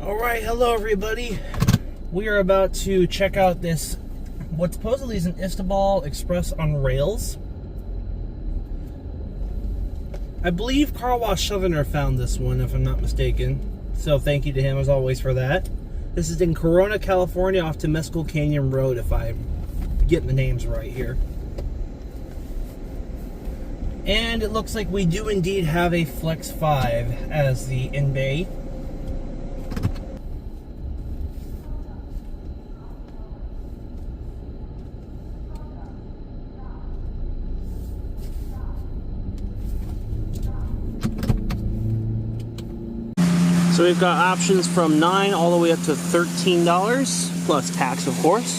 Alright, hello everybody. We are about to check out this, what supposedly is an Istobal Express on Rails. I believe Car Wash Southerner found this one, if I'm not mistaken. So thank you to him as always for that. This is in Corona, California off Temescal Canyon Road, if I'm getting the names right here. And it looks like we do indeed have a FLEX5 as the inbay. So we've got options from $9 all the way up to $13, plus tax, of course.